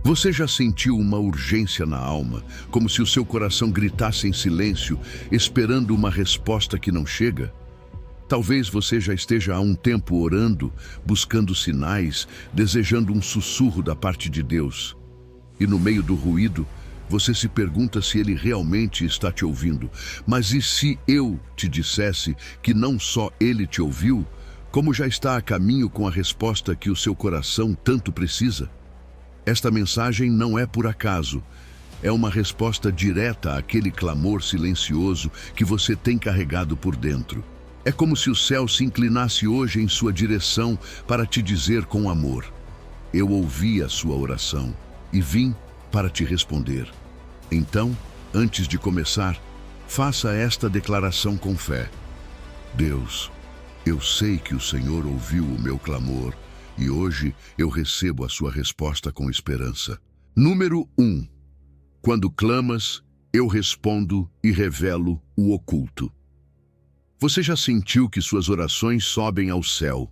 Você já sentiu uma urgência na alma, como se o seu coração gritasse em silêncio, esperando uma resposta que não chega? Talvez você já esteja há um tempo orando, buscando sinais, desejando um sussurro da parte de Deus. E no meio do ruído, você se pergunta se Ele realmente está te ouvindo. Mas e se eu te dissesse que não só Ele te ouviu, como já está a caminho com a resposta que o seu coração tanto precisa? Esta mensagem não é por acaso. É uma resposta direta àquele clamor silencioso que você tem carregado por dentro. É como se o céu se inclinasse hoje em sua direção para te dizer com amor: eu ouvi a sua oração e vim para te responder. Então, antes de começar, faça esta declaração com fé. Deus, eu sei que o Senhor ouviu o meu clamor e hoje eu recebo a sua resposta com esperança. Número 1. Quando clamas, eu respondo e revelo o oculto. Você já sentiu que suas orações sobem ao céu,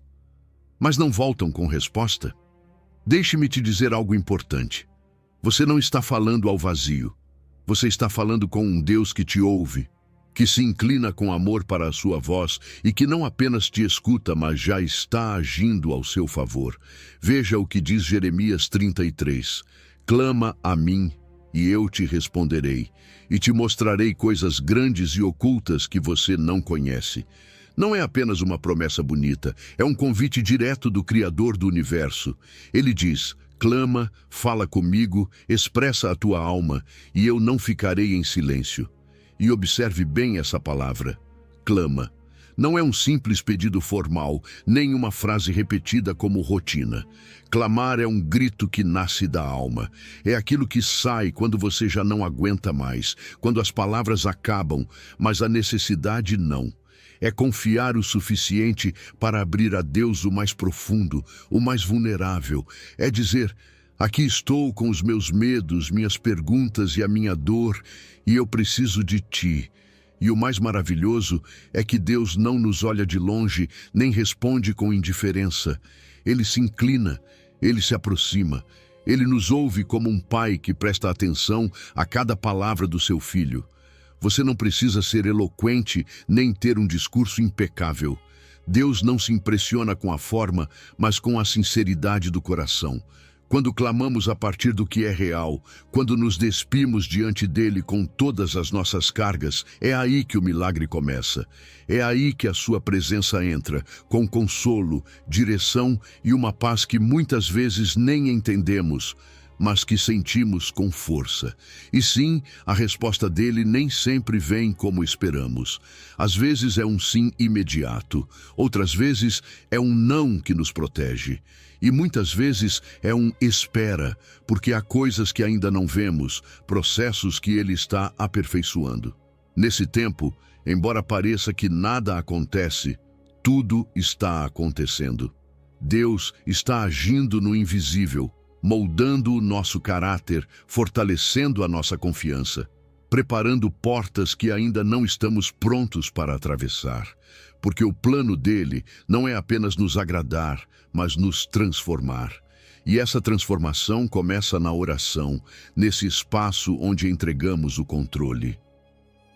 mas não voltam com resposta? Deixe-me te dizer algo importante. Você não está falando ao vazio. Você está falando com um Deus que te ouve, que se inclina com amor para a sua voz e que não apenas te escuta, mas já está agindo ao seu favor. Veja o que diz Jeremias 33. Clama a mim e eu te responderei, e te mostrarei coisas grandes e ocultas que você não conhece. Não é apenas uma promessa bonita, é um convite direto do Criador do Universo. Ele diz: clama, fala comigo, expressa a tua alma, e eu não ficarei em silêncio. E observe bem essa palavra, clama. Não é um simples pedido formal, nem uma frase repetida como rotina. Clamar é um grito que nasce da alma. É aquilo que sai quando você já não aguenta mais, quando as palavras acabam, mas a necessidade não. É confiar o suficiente para abrir a Deus o mais profundo, o mais vulnerável. É dizer: aqui estou com os meus medos, minhas perguntas e a minha dor, e eu preciso de ti. E o mais maravilhoso é que Deus não nos olha de longe, nem responde com indiferença. Ele se inclina, ele se aproxima. Ele nos ouve como um pai que presta atenção a cada palavra do seu filho. Você não precisa ser eloquente nem ter um discurso impecável. Deus não se impressiona com a forma, mas com a sinceridade do coração. Quando clamamos a partir do que é real, quando nos despimos diante dele com todas as nossas cargas, é aí que o milagre começa. É aí que a sua presença entra, com consolo, direção e uma paz que muitas vezes nem entendemos, mas que sentimos com força. E sim, a resposta dele nem sempre vem como esperamos. Às vezes é um sim imediato, outras vezes é um não que nos protege. E muitas vezes é um espera, porque há coisas que ainda não vemos, processos que ele está aperfeiçoando. Nesse tempo, embora pareça que nada acontece, tudo está acontecendo. Deus está agindo no invisível, moldando o nosso caráter, fortalecendo a nossa confiança, preparando portas que ainda não estamos prontos para atravessar, porque o plano dele não é apenas nos agradar, mas nos transformar. E essa transformação começa na oração, nesse espaço onde entregamos o controle.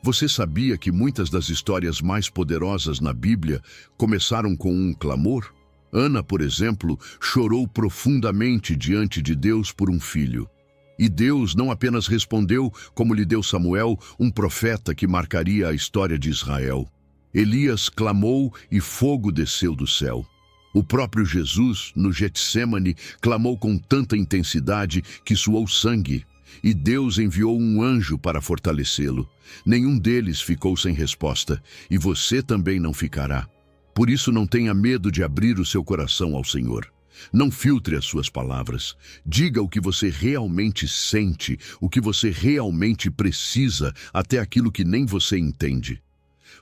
Você sabia que muitas das histórias mais poderosas na Bíblia começaram com um clamor? Ana, por exemplo, chorou profundamente diante de Deus por um filho. E Deus não apenas respondeu, como lhe deu Samuel, um profeta que marcaria a história de Israel. Elias clamou e fogo desceu do céu. O próprio Jesus, no Getsêmani, clamou com tanta intensidade que suou sangue. E Deus enviou um anjo para fortalecê-lo. Nenhum deles ficou sem resposta, e você também não ficará. Por isso não tenha medo de abrir o seu coração ao Senhor. Não filtre as suas palavras. Diga o que você realmente sente, o que você realmente precisa, até aquilo que nem você entende.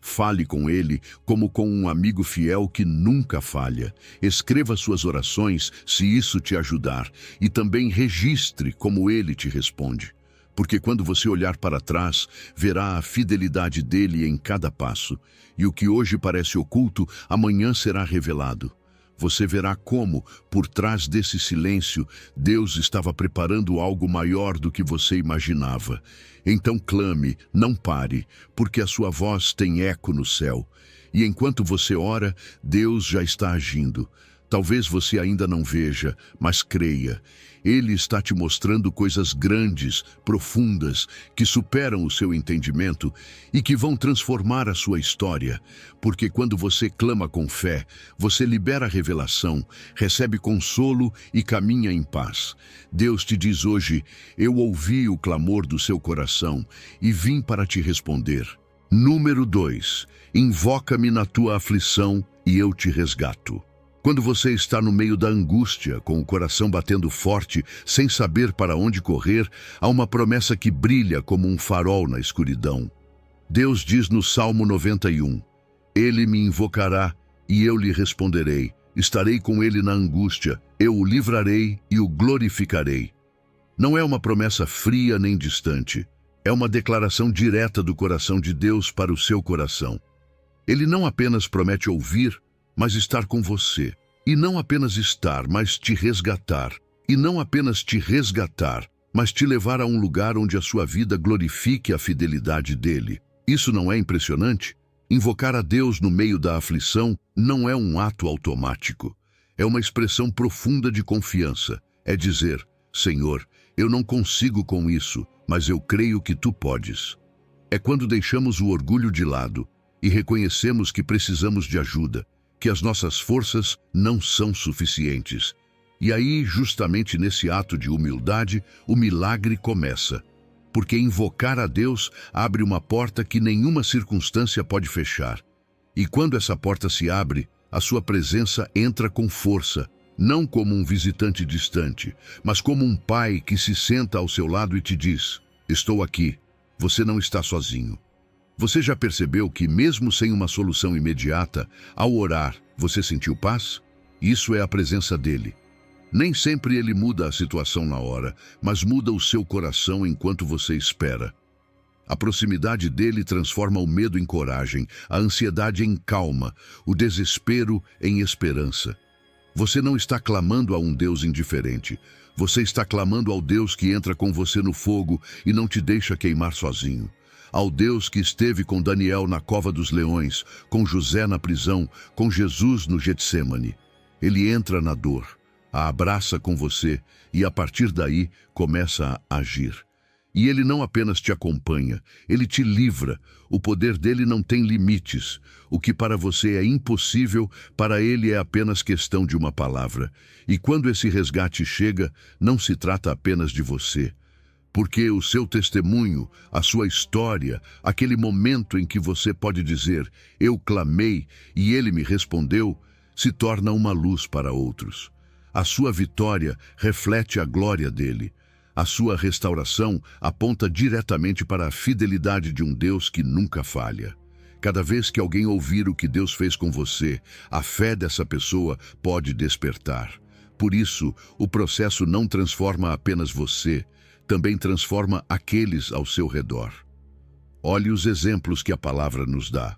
Fale com ele como com um amigo fiel que nunca falha. Escreva suas orações, se isso te ajudar, e também registre como ele te responde. Porque quando você olhar para trás, verá a fidelidade dele em cada passo, e o que hoje parece oculto, amanhã será revelado. Você verá como, por trás desse silêncio, Deus estava preparando algo maior do que você imaginava. Então clame, não pare, porque a sua voz tem eco no céu. E enquanto você ora, Deus já está agindo. Talvez você ainda não veja, mas creia. Ele está te mostrando coisas grandes, profundas, que superam o seu entendimento e que vão transformar a sua história. Porque quando você clama com fé, você libera a revelação, recebe consolo e caminha em paz. Deus te diz hoje: eu ouvi o clamor do seu coração e vim para te responder. Número 2. Invoca-me na tua aflição e eu te resgato. Quando você está no meio da angústia, com o coração batendo forte, sem saber para onde correr, há uma promessa que brilha como um farol na escuridão. Deus diz no Salmo 91, Ele me invocará e eu lhe responderei. Estarei com ele na angústia, eu o livrarei e o glorificarei. Não é uma promessa fria nem distante. É uma declaração direta do coração de Deus para o seu coração. Ele não apenas promete ouvir, mas estar com você. E não apenas estar, mas te resgatar. E não apenas te resgatar, mas te levar a um lugar onde a sua vida glorifique a fidelidade dele. Isso não é impressionante? Invocar a Deus no meio da aflição não é um ato automático. É uma expressão profunda de confiança. É dizer, Senhor, eu não consigo com isso, mas eu creio que tu podes. É quando deixamos o orgulho de lado e reconhecemos que precisamos de ajuda, que as nossas forças não são suficientes. E aí, justamente nesse ato de humildade, o milagre começa. Porque invocar a Deus abre uma porta que nenhuma circunstância pode fechar. E quando essa porta se abre, a sua presença entra com força, não como um visitante distante, mas como um pai que se senta ao seu lado e te diz, estou aqui, você não está sozinho. Você já percebeu que, mesmo sem uma solução imediata, ao orar, você sentiu paz? Isso é a presença dele. Nem sempre ele muda a situação na hora, mas muda o seu coração enquanto você espera. A proximidade dele transforma o medo em coragem, a ansiedade em calma, o desespero em esperança. Você não está clamando a um Deus indiferente. Você está clamando ao Deus que entra com você no fogo e não te deixa queimar sozinho. Ao Deus que esteve com Daniel na cova dos leões, com José na prisão, com Jesus no Getsêmani. Ele entra na dor, a abraça com você e a partir daí começa a agir. E ele não apenas te acompanha, ele te livra. O poder dele não tem limites. O que para você é impossível, para ele é apenas questão de uma palavra. E quando esse resgate chega, não se trata apenas de você. Porque o seu testemunho, a sua história, aquele momento em que você pode dizer, eu clamei e ele me respondeu, se torna uma luz para outros. A sua vitória reflete a glória dele. A sua restauração aponta diretamente para a fidelidade de um Deus que nunca falha. Cada vez que alguém ouvir o que Deus fez com você, a fé dessa pessoa pode despertar. Por isso, o processo não transforma apenas você, também transforma aqueles ao seu redor. Olhe os exemplos que a palavra nos dá.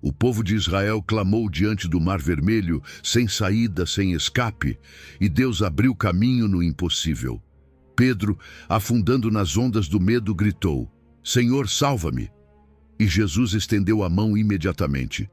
O povo de Israel clamou diante do Mar Vermelho, sem saída, sem escape, e Deus abriu caminho no impossível. Pedro, afundando nas ondas do medo, gritou, Senhor, salva-me! E Jesus estendeu a mão imediatamente.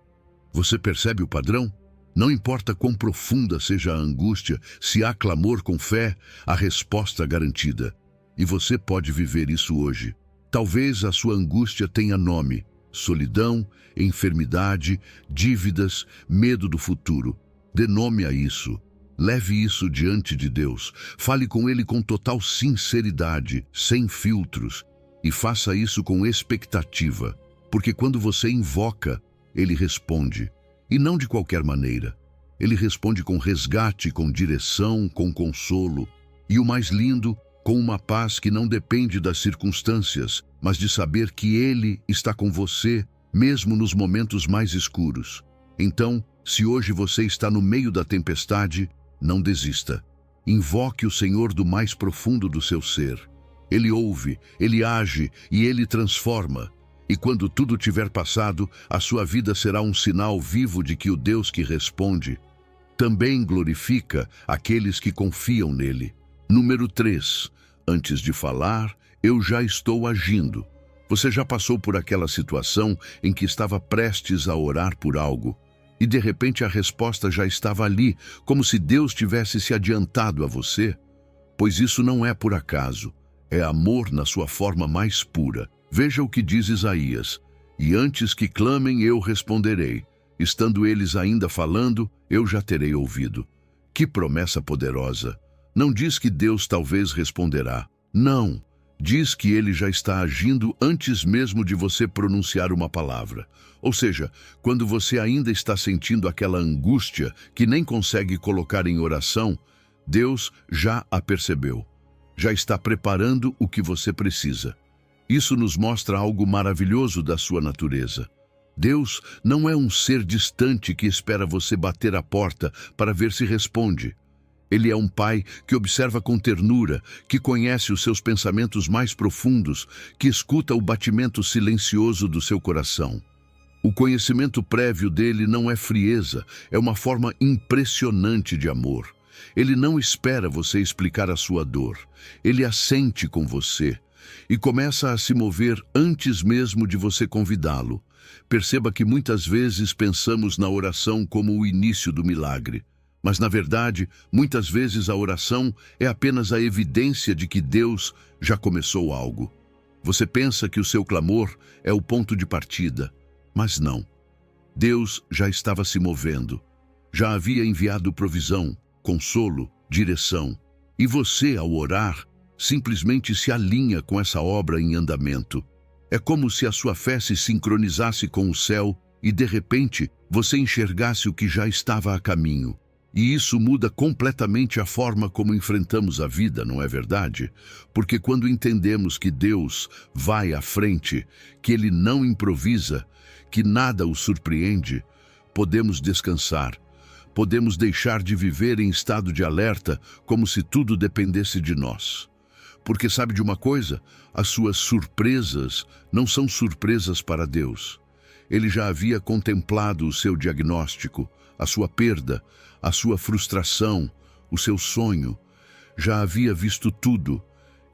Você percebe o padrão? Não importa quão profunda seja a angústia, se há clamor com fé, a resposta garantida. E você pode viver isso hoje. Talvez a sua angústia tenha nome: solidão, enfermidade, dívidas, medo do futuro. Dê nome a isso. Leve isso diante de Deus. Fale com Ele com total sinceridade, sem filtros. E faça isso com expectativa. Porque quando você invoca, Ele responde. E não de qualquer maneira. Ele responde com resgate, com direção, com consolo. E o mais lindo, com uma paz que não depende das circunstâncias, mas de saber que Ele está com você, mesmo nos momentos mais escuros. Então, se hoje você está no meio da tempestade, não desista. Invoque o Senhor do mais profundo do seu ser. Ele ouve, Ele age e Ele transforma. E quando tudo tiver passado, a sua vida será um sinal vivo de que o Deus que responde também glorifica aqueles que confiam nele. Número 3. Antes de falar, eu já estou agindo. Você já passou por aquela situação em que estava prestes a orar por algo e de repente a resposta já estava ali, como se Deus tivesse se adiantado a você? Pois isso não é por acaso, é amor na sua forma mais pura. Veja o que diz Isaías: e antes que clamem eu responderei, estando eles ainda falando, eu já terei ouvido. Que promessa poderosa! Não diz que Deus talvez responderá. Não, diz que ele já está agindo antes mesmo de você pronunciar uma palavra. Ou seja, quando você ainda está sentindo aquela angústia que nem consegue colocar em oração, Deus já a percebeu. Já está preparando o que você precisa. Isso nos mostra algo maravilhoso da sua natureza. Deus não é um ser distante que espera você bater a porta para ver se responde. Ele é um pai que observa com ternura, que conhece os seus pensamentos mais profundos, que escuta o batimento silencioso do seu coração. O conhecimento prévio dele não é frieza, é uma forma impressionante de amor. Ele não espera você explicar a sua dor. Ele a sente com você e começa a se mover antes mesmo de você convidá-lo. Perceba que muitas vezes pensamos na oração como o início do milagre. Mas, na verdade, muitas vezes a oração é apenas a evidência de que Deus já começou algo. Você pensa que o seu clamor é o ponto de partida, mas não. Deus já estava se movendo. Já havia enviado provisão, consolo, direção. E você, ao orar, simplesmente se alinha com essa obra em andamento. É como se a sua fé se sincronizasse com o céu e, de repente, você enxergasse o que já estava a caminho. E isso muda completamente a forma como enfrentamos a vida, não é verdade? Porque quando entendemos que Deus vai à frente, que Ele não improvisa, que nada o surpreende, podemos descansar. Podemos deixar de viver em estado de alerta como se tudo dependesse de nós. Porque sabe de uma coisa? As suas surpresas não são surpresas para Deus. Ele já havia contemplado o seu diagnóstico, a sua perda, a sua frustração, o seu sonho. Já havia visto tudo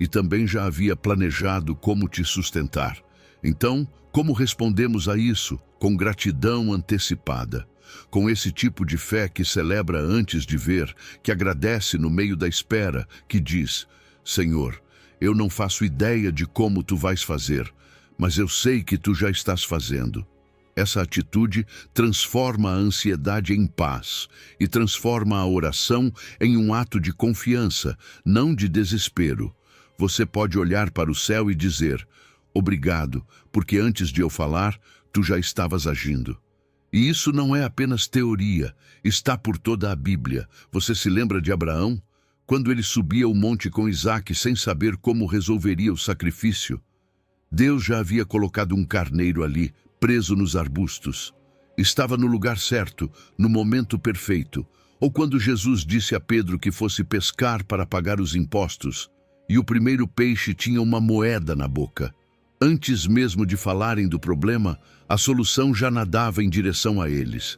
e também já havia planejado como te sustentar. Então, como respondemos a isso? Com gratidão antecipada. Com esse tipo de fé que celebra antes de ver, que agradece no meio da espera, que diz: Senhor, eu não faço ideia de como tu vais fazer, mas eu sei que tu já estás fazendo. Essa atitude transforma a ansiedade em paz e transforma a oração em um ato de confiança, não de desespero. Você pode olhar para o céu e dizer: obrigado, porque antes de eu falar, tu já estavas agindo. E isso não é apenas teoria, está por toda a Bíblia. Você se lembra de Abraão? Quando ele subia o monte com Isaque sem saber como resolveria o sacrifício, Deus já havia colocado um carneiro ali, preso nos arbustos. Estava no lugar certo, no momento perfeito. Ou quando Jesus disse a Pedro que fosse pescar para pagar os impostos, e o primeiro peixe tinha uma moeda na boca. Antes mesmo de falarem do problema, a solução já nadava em direção a eles.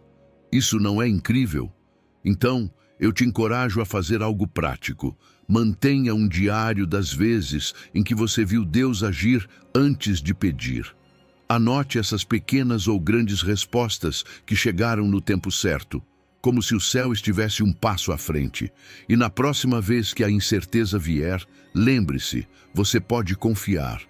Isso não é incrível? Então, eu te encorajo a fazer algo prático. Mantenha um diário das vezes em que você viu Deus agir antes de pedir. Anote essas pequenas ou grandes respostas que chegaram no tempo certo, como se o céu estivesse um passo à frente. E na próxima vez que a incerteza vier, lembre-se, você pode confiar.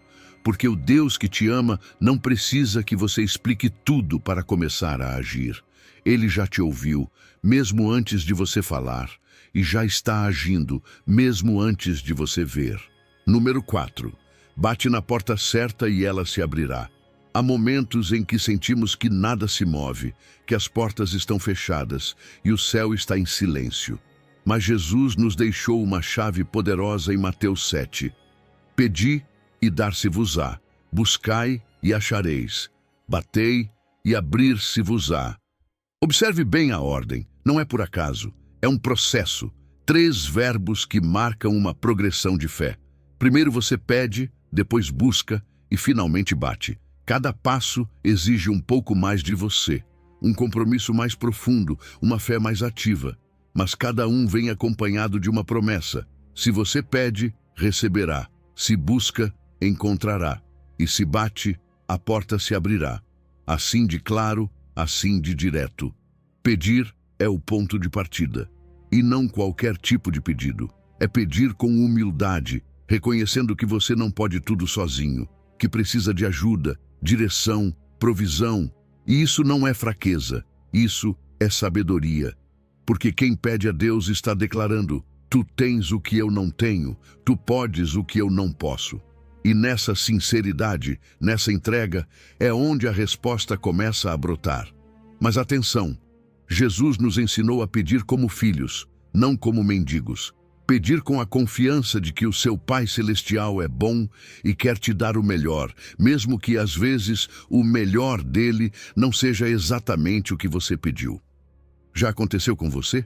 Porque o Deus que te ama não precisa que você explique tudo para começar a agir. Ele já te ouviu, mesmo antes de você falar, e já está agindo, mesmo antes de você ver. Número 4. Bate na porta certa e ela se abrirá. Há momentos em que sentimos que nada se move, que as portas estão fechadas e o céu está em silêncio. Mas Jesus nos deixou uma chave poderosa em Mateus 7. Pedi e dar-se-vos-á, buscai e achareis, batei e abrir-se-vos-á. Observe bem a ordem, não é por acaso, é um processo. 3 verbos que marcam uma progressão de fé. Primeiro você pede, depois busca e finalmente bate. Cada passo exige um pouco mais de você. um compromisso mais profundo, uma fé mais ativa. Mas cada um vem acompanhado de uma promessa. Se você pede, receberá. Se busca, encontrará. E se bate, a porta se abrirá. Assim de claro, assim de direto. Pedir é o ponto de partida. E não qualquer tipo de pedido. É pedir com humildade, reconhecendo que você não pode tudo sozinho, que precisa de ajuda, direção, provisão. E isso não é fraqueza, isso é sabedoria. Porque quem pede a Deus está declarando: tu tens o que eu não tenho, tu podes o que eu não posso. E nessa sinceridade, nessa entrega, é onde a resposta começa a brotar. Mas atenção, Jesus nos ensinou a pedir como filhos, não como mendigos. Pedir com a confiança de que o seu Pai Celestial é bom e quer te dar o melhor, mesmo que às vezes o melhor dele não seja exatamente o que você pediu. Já aconteceu com você?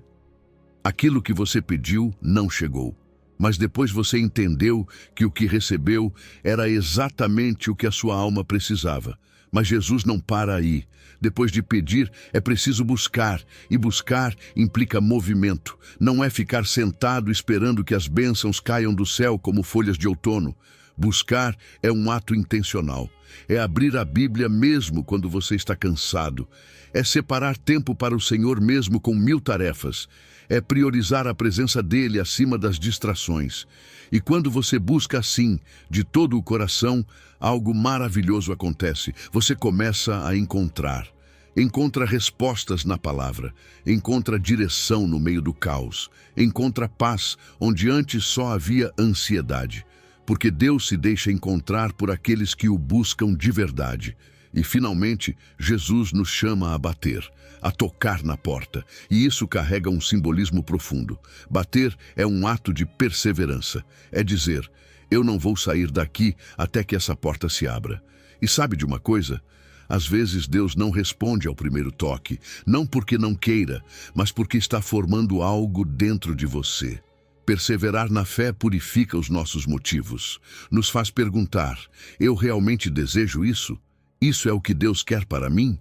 Aquilo que você pediu não chegou, mas depois você entendeu que o que recebeu era exatamente o que a sua alma precisava. Mas Jesus não para aí. Depois de pedir, é preciso buscar, e buscar implica movimento. Não é ficar sentado esperando que as bênçãos caiam do céu como folhas de outono. Buscar é um ato intencional. É abrir a Bíblia mesmo quando você está cansado. É separar tempo para o Senhor mesmo com 1000 tarefas. É priorizar a presença dele acima das distrações. E quando você busca assim, de todo o coração, algo maravilhoso acontece. Você começa a encontrar. Encontra respostas na palavra. Encontra direção no meio do caos. Encontra paz onde antes só havia ansiedade. Porque Deus se deixa encontrar por aqueles que o buscam de verdade. E, finalmente, Jesus nos chama a bater, a tocar na porta. E isso carrega um simbolismo profundo. Bater é um ato de perseverança. É dizer: eu não vou sair daqui até que essa porta se abra. E sabe de uma coisa? Às vezes Deus não responde ao primeiro toque, não porque não queira, mas porque está formando algo dentro de você. Perseverar na fé purifica os nossos motivos. Nos faz perguntar: eu realmente desejo isso? Isso é o que Deus quer para mim?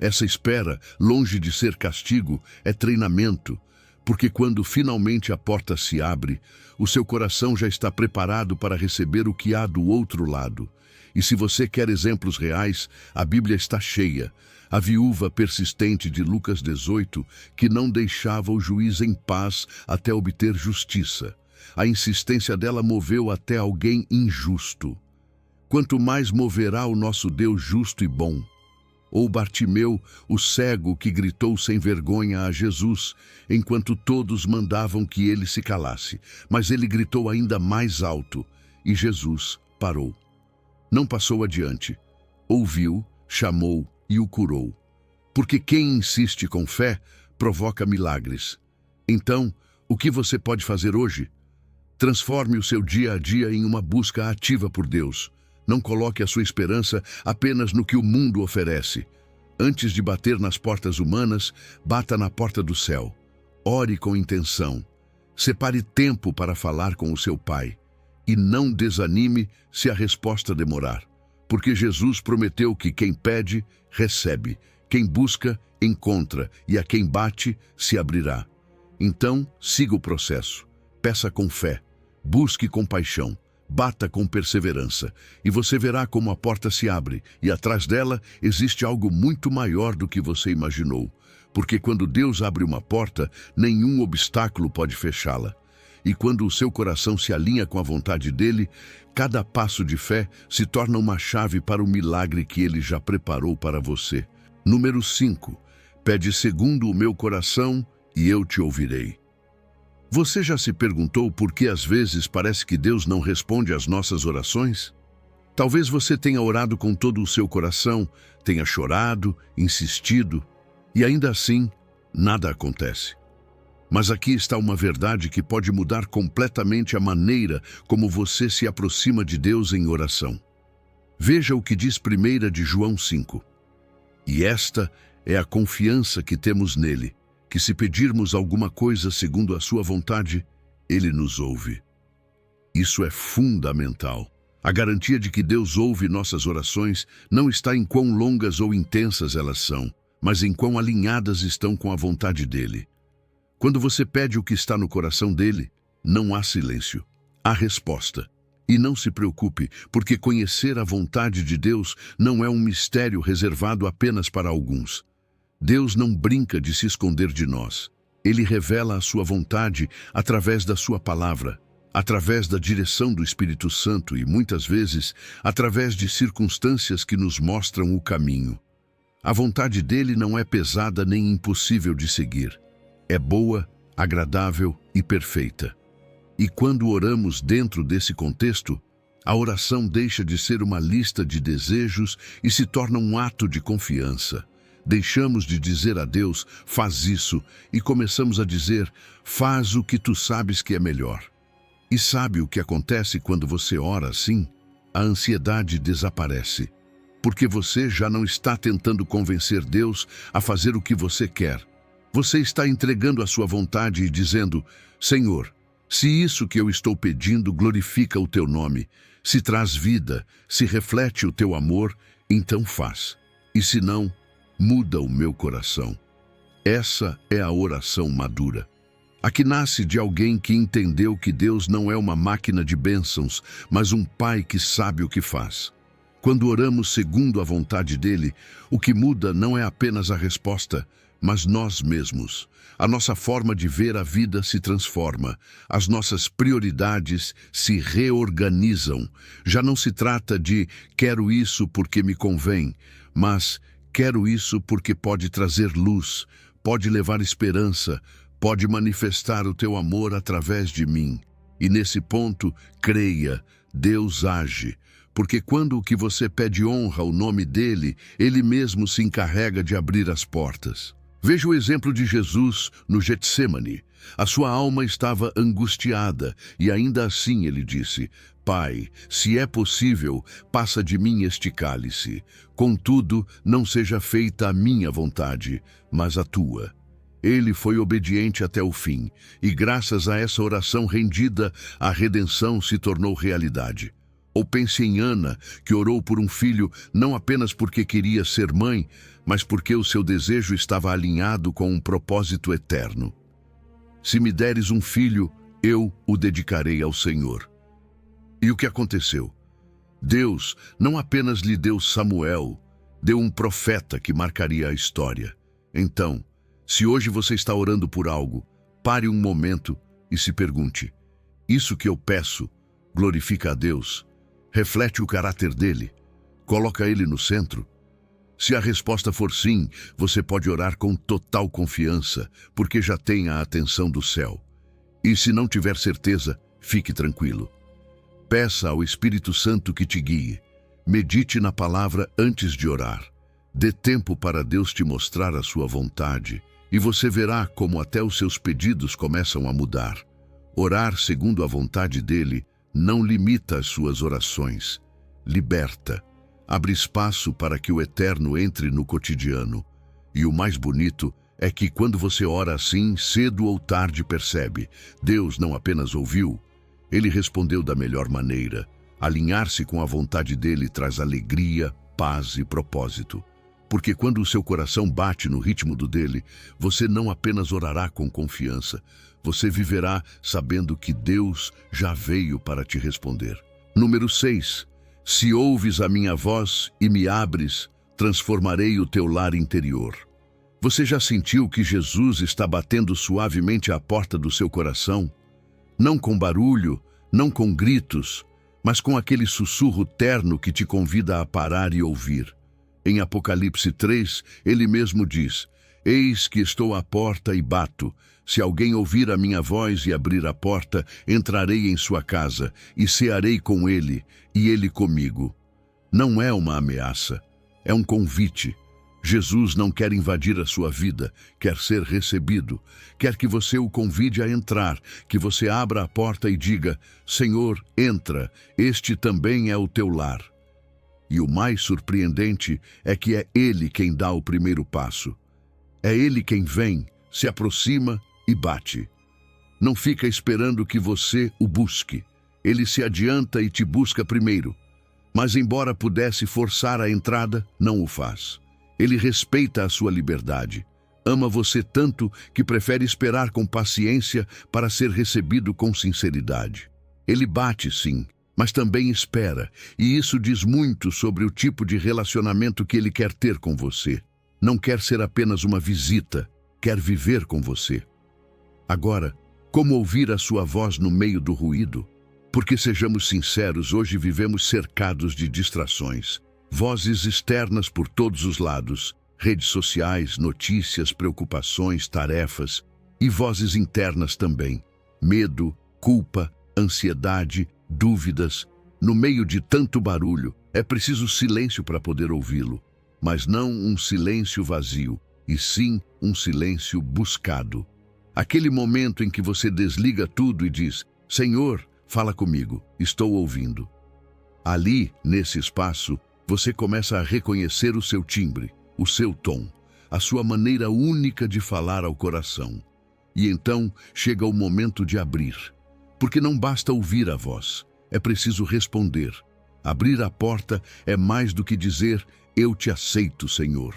Essa espera, longe de ser castigo, é treinamento. Porque quando finalmente a porta se abre, o seu coração já está preparado para receber o que há do outro lado. E se você quer exemplos reais, a Bíblia está cheia. A viúva persistente de Lucas 18, que não deixava o juiz em paz até obter justiça. A insistência dela moveu até alguém injusto. Quanto mais moverá o nosso Deus justo e bom? Ou Bartimeu, o cego que gritou sem vergonha a Jesus, enquanto todos mandavam que ele se calasse. Mas ele gritou ainda mais alto, e Jesus parou. Não passou adiante. Ouviu, chamou e o curou. Porque quem insiste com fé provoca milagres. Então, o que você pode fazer hoje? Transforme o seu dia a dia em uma busca ativa por Deus. Não coloque a sua esperança apenas no que o mundo oferece. Antes de bater nas portas humanas, bata na porta do céu. Ore com intenção. Separe tempo para falar com o seu Pai. E não desanime se a resposta demorar. Porque Jesus prometeu que quem pede, recebe. Quem busca, encontra. E a quem bate, se abrirá. Então, siga o processo. Peça com fé. Busque com paixão. Bata com perseverança, e você verá como a porta se abre, e atrás dela existe algo muito maior do que você imaginou. Porque quando Deus abre uma porta, nenhum obstáculo pode fechá-la. E quando o seu coração se alinha com a vontade dele, cada passo de fé se torna uma chave para o milagre que ele já preparou para você. Número 5. Pede segundo o meu coração, e eu te ouvirei. Você já se perguntou por que às vezes parece que Deus não responde às nossas orações? Talvez você tenha orado com todo o seu coração, tenha chorado, insistido, e ainda assim, nada acontece. Mas aqui está uma verdade que pode mudar completamente a maneira como você se aproxima de Deus em oração. Veja o que diz 1 de João 5. E esta é a confiança que temos nele, que se pedirmos alguma coisa segundo a sua vontade, ele nos ouve. Isso é fundamental. A garantia de que Deus ouve nossas orações não está em quão longas ou intensas elas são, mas em quão alinhadas estão com a vontade dele. Quando você pede o que está no coração dele, não há silêncio, há resposta. E não se preocupe, porque conhecer a vontade de Deus não é um mistério reservado apenas para alguns. Deus não brinca de se esconder de nós. Ele revela a sua vontade através da sua palavra, através da direção do Espírito Santo e, muitas vezes, através de circunstâncias que nos mostram o caminho. A vontade dele não é pesada nem impossível de seguir. É boa, agradável e perfeita. E quando oramos dentro desse contexto, a oração deixa de ser uma lista de desejos e se torna um ato de confiança. Deixamos de dizer a Deus, faz isso, e começamos a dizer, faz o que tu sabes que é melhor. E sabe o que acontece quando você ora assim? A ansiedade desaparece, porque você já não está tentando convencer Deus a fazer o que você quer. Você está entregando a sua vontade e dizendo, Senhor, se isso que eu estou pedindo glorifica o teu nome, se traz vida, se reflete o teu amor, então faz. E se não, muda o meu coração. Essa é a oração madura. A que nasce de alguém que entendeu que Deus não é uma máquina de bênçãos, mas um Pai que sabe o que faz. Quando oramos segundo a vontade dele, o que muda não é apenas a resposta, mas nós mesmos. A nossa forma de ver a vida se transforma, as nossas prioridades se reorganizam. Já não se trata de quero isso porque me convém, mas quero isso porque pode trazer luz, pode levar esperança, pode manifestar o teu amor através de mim. E nesse ponto, creia, Deus age. Porque quando o que você pede honra ao nome dele, ele mesmo se encarrega de abrir as portas. Veja o exemplo de Jesus no Getsêmani. A sua alma estava angustiada e ainda assim ele disse, Pai, se é possível, passa de mim este cálice. Contudo, não seja feita a minha vontade, mas a tua. Ele foi obediente até o fim, e graças a essa oração rendida, a redenção se tornou realidade. Ou pense em Ana, que orou por um filho não apenas porque queria ser mãe, mas porque o seu desejo estava alinhado com um propósito eterno. Se me deres um filho, eu o dedicarei ao Senhor. E o que aconteceu? Deus não apenas lhe deu Samuel, deu um profeta que marcaria a história. Então, se hoje você está orando por algo, pare um momento e se pergunte, isso que eu peço glorifica a Deus? Reflete o caráter dele? Coloca ele no centro? Se a resposta for sim, você pode orar com total confiança, porque já tem a atenção do céu. E se não tiver certeza, fique tranquilo. Peça ao Espírito Santo que te guie. Medite na palavra antes de orar. Dê tempo para Deus te mostrar a sua vontade, e você verá como até os seus pedidos começam a mudar. Orar segundo a vontade dele não limita as suas orações, liberta. Abre espaço para que o eterno entre no cotidiano. E o mais bonito é que quando você ora assim, cedo ou tarde percebe, Deus não apenas ouviu, ele respondeu da melhor maneira. Alinhar-se com a vontade dele traz alegria, paz e propósito. Porque quando o seu coração bate no ritmo do dele, você não apenas orará com confiança, você viverá sabendo que Deus já veio para te responder. Número 6. Se ouves a minha voz e me abres, transformarei o teu lar interior. Você já sentiu que Jesus está batendo suavemente à porta do seu coração? Não com barulho, não com gritos, mas com aquele sussurro terno que te convida a parar e ouvir. Em Apocalipse 3, ele mesmo diz, Eis que estou à porta e bato. Se alguém ouvir a minha voz e abrir a porta, entrarei em sua casa e cearei com ele e ele comigo. Não é uma ameaça, é um convite. Jesus não quer invadir a sua vida, quer ser recebido. Quer que você o convide a entrar, que você abra a porta e diga, Senhor, entra, este também é o teu lar. E o mais surpreendente é que é Ele quem dá o primeiro passo. É Ele quem vem, se aproxima e bate. Não fica esperando que você o busque. Ele se adianta e te busca primeiro. Mas embora pudesse forçar a entrada, não o faz. Ele respeita a sua liberdade. Ama você tanto que prefere esperar com paciência para ser recebido com sinceridade. Ele bate, sim, mas também espera, e isso diz muito sobre o tipo de relacionamento que ele quer ter com você. Não quer ser apenas uma visita, quer viver com você. Agora, como ouvir a sua voz no meio do ruído? Porque, sejamos sinceros, hoje vivemos cercados de distrações. Vozes externas por todos os lados, redes sociais, notícias, preocupações, tarefas, e vozes internas também. Medo, culpa, ansiedade, dúvidas. No meio de tanto barulho, é preciso silêncio para poder ouvi-lo. Mas não um silêncio vazio, e sim um silêncio buscado. Aquele momento em que você desliga tudo e diz: Senhor, fala comigo, estou ouvindo. Ali, nesse espaço, você começa a reconhecer o seu timbre, o seu tom, a sua maneira única de falar ao coração. E então chega o momento de abrir. Porque não basta ouvir a voz, é preciso responder. Abrir a porta é mais do que dizer: eu te aceito, Senhor.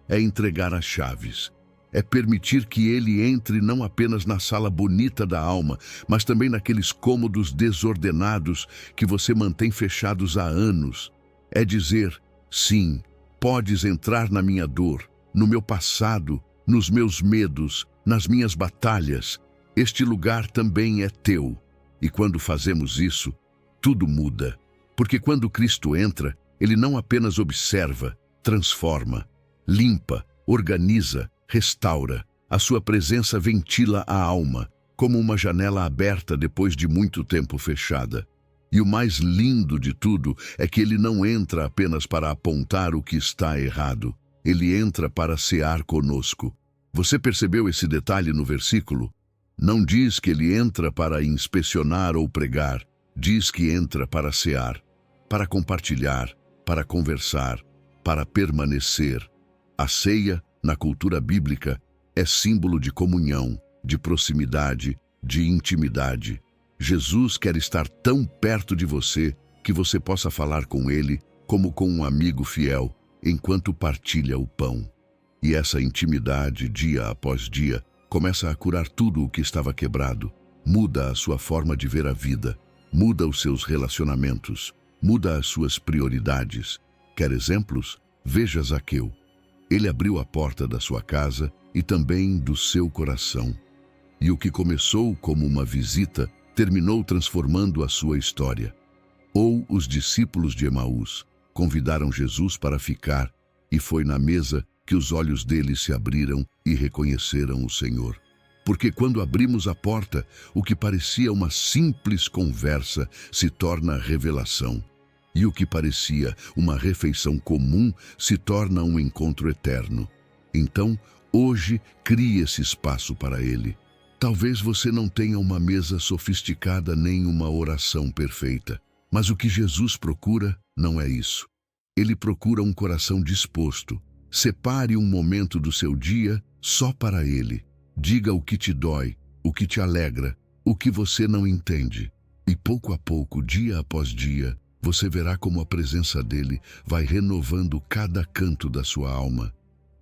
É entregar as chaves. É permitir que Ele entre não apenas na sala bonita da alma, mas também naqueles cômodos desordenados que você mantém fechados há anos. É dizer: sim, podes entrar na minha dor, no meu passado, nos meus medos, nas minhas batalhas. Este lugar também é teu. E quando fazemos isso, tudo muda. Porque quando Cristo entra, Ele não apenas observa, transforma, limpa, organiza, restaura. A sua presença ventila a alma, como uma janela aberta depois de muito tempo fechada. E o mais lindo de tudo é que Ele não entra apenas para apontar o que está errado. Ele entra para cear conosco. Você percebeu esse detalhe no versículo? Não diz que Ele entra para inspecionar ou pregar. Diz que entra para cear, para compartilhar, para conversar, para permanecer. A ceia, na cultura bíblica, é símbolo de comunhão, de proximidade, de intimidade. Jesus quer estar tão perto de você que você possa falar com Ele como com um amigo fiel, enquanto partilha o pão. E essa intimidade, dia após dia, começa a curar tudo o que estava quebrado. Muda a sua forma de ver a vida, muda os seus relacionamentos, muda as suas prioridades. Quer exemplos? Veja Zaqueu. Ele abriu a porta da sua casa e também do seu coração. E o que começou como uma visita terminou transformando a sua história. Ou os discípulos de Emaús convidaram Jesus para ficar, e foi na mesa que os olhos deles se abriram e reconheceram o Senhor. Porque quando abrimos a porta, o que parecia uma simples conversa se torna revelação. E o que parecia uma refeição comum se torna um encontro eterno. Então, hoje, crie esse espaço para Ele. Talvez você não tenha uma mesa sofisticada nem uma oração perfeita, mas o que Jesus procura não é isso. Ele procura um coração disposto. Separe um momento do seu dia só para Ele. Diga o que te dói, o que te alegra, o que você não entende. E pouco a pouco, dia após dia, você verá como a presença dele vai renovando cada canto da sua alma.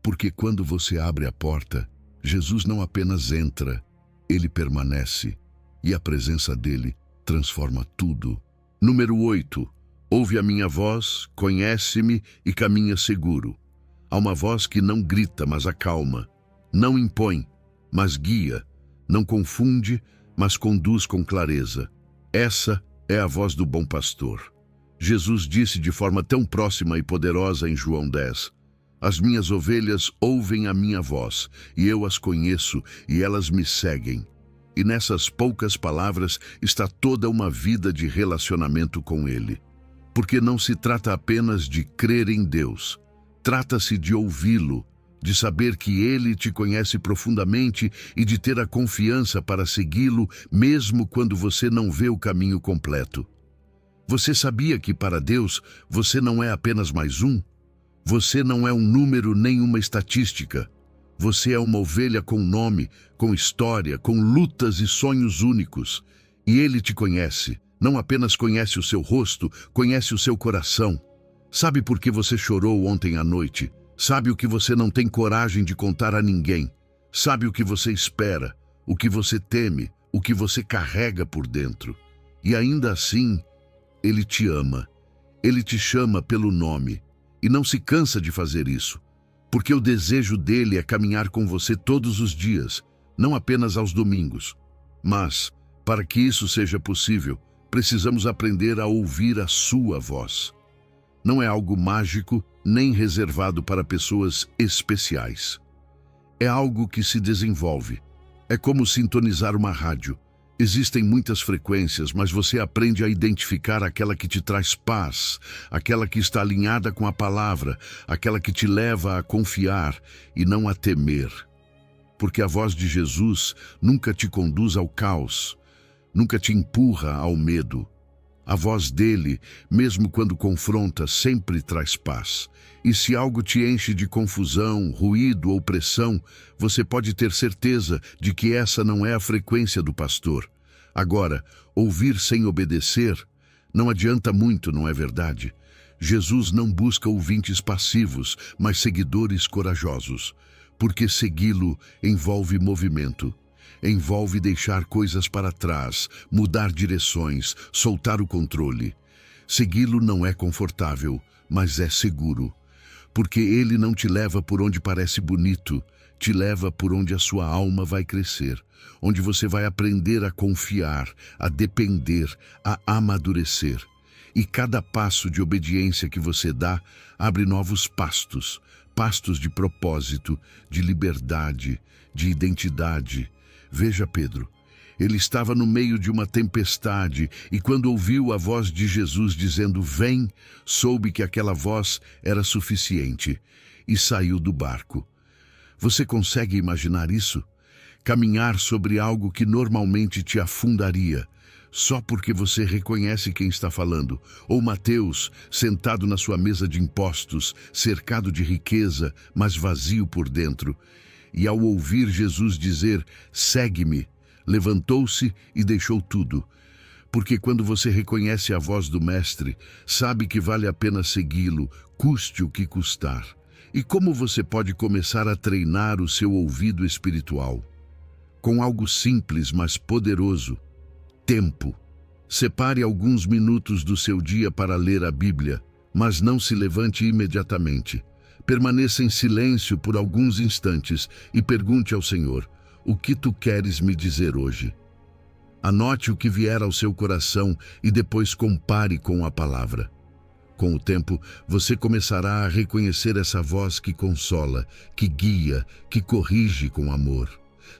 Porque quando você abre a porta, Jesus não apenas entra, Ele permanece. E a presença dele transforma tudo. Número 8. Ouve a minha voz, conhece-me e caminha seguro. Há uma voz que não grita, mas acalma. Não impõe, mas guia. Não confunde, mas conduz com clareza. Essa é a voz do bom pastor. Jesus disse de forma tão próxima e poderosa em João 10, as minhas ovelhas ouvem a minha voz, e eu as conheço, e elas me seguem. E nessas poucas palavras está toda uma vida de relacionamento com Ele. Porque não se trata apenas de crer em Deus, trata-se de ouvi-lo, de saber que Ele te conhece profundamente e de ter a confiança para segui-lo, mesmo quando você não vê o caminho completo. Você sabia que para Deus você não é apenas mais um? Você não é um número nem uma estatística. Você é uma ovelha com nome, com história, com lutas e sonhos únicos. E Ele te conhece. Não apenas conhece o seu rosto, conhece o seu coração. Sabe por que você chorou ontem à noite? Sabe o que você não tem coragem de contar a ninguém. Sabe o que você espera, o que você teme, o que você carrega por dentro. E ainda assim, Ele te ama. Ele te chama pelo nome. E não se cansa de fazer isso. Porque o desejo dele é caminhar com você todos os dias, não apenas aos domingos. Mas, para que isso seja possível, precisamos aprender a ouvir a sua voz. Não é algo mágico, nem reservado para pessoas especiais. É algo que se desenvolve. É como sintonizar uma rádio. Existem muitas frequências, mas você aprende a identificar aquela que te traz paz, aquela que está alinhada com a palavra, aquela que te leva a confiar e não a temer. Porque a voz de Jesus nunca te conduz ao caos, nunca te empurra ao medo. A voz dele, mesmo quando confronta, sempre traz paz. E se algo te enche de confusão, ruído ou pressão, você pode ter certeza de que essa não é a frequência do pastor. Agora, ouvir sem obedecer não adianta muito, não é verdade? Jesus não busca ouvintes passivos, mas seguidores corajosos, porque segui-lo envolve movimento. Envolve deixar coisas para trás, mudar direções, soltar o controle. Segui-lo não é confortável, mas é seguro. Porque ele não te leva por onde parece bonito, te leva por onde a sua alma vai crescer, onde você vai aprender a confiar, a depender, a amadurecer. E cada passo de obediência que você dá abre novos pastos, pastos de propósito, de liberdade, de identidade. Veja Pedro, ele estava no meio de uma tempestade e quando ouviu a voz de Jesus dizendo, vem, soube que aquela voz era suficiente e saiu do barco. Você consegue imaginar isso? Caminhar sobre algo que normalmente te afundaria, só porque você reconhece quem está falando. Ou Mateus, sentado na sua mesa de impostos, cercado de riqueza, mas vazio por dentro. E ao ouvir Jesus dizer, segue-me, levantou-se e deixou tudo. Porque quando você reconhece a voz do Mestre, sabe que vale a pena segui-lo, custe o que custar. E como você pode começar a treinar o seu ouvido espiritual? Com algo simples, mas poderoso. Tempo. Separe alguns minutos do seu dia para ler a Bíblia, mas não se levante imediatamente. Permaneça em silêncio por alguns instantes e pergunte ao Senhor, o que tu queres me dizer hoje? Anote o que vier ao seu coração e depois compare com a palavra. Com o tempo, você começará a reconhecer essa voz que consola, que guia, que corrige com amor.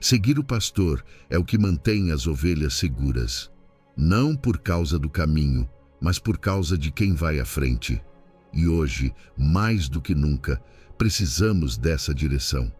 Seguir o pastor é o que mantém as ovelhas seguras. Não por causa do caminho, mas por causa de quem vai à frente. E hoje, mais do que nunca, precisamos dessa direção.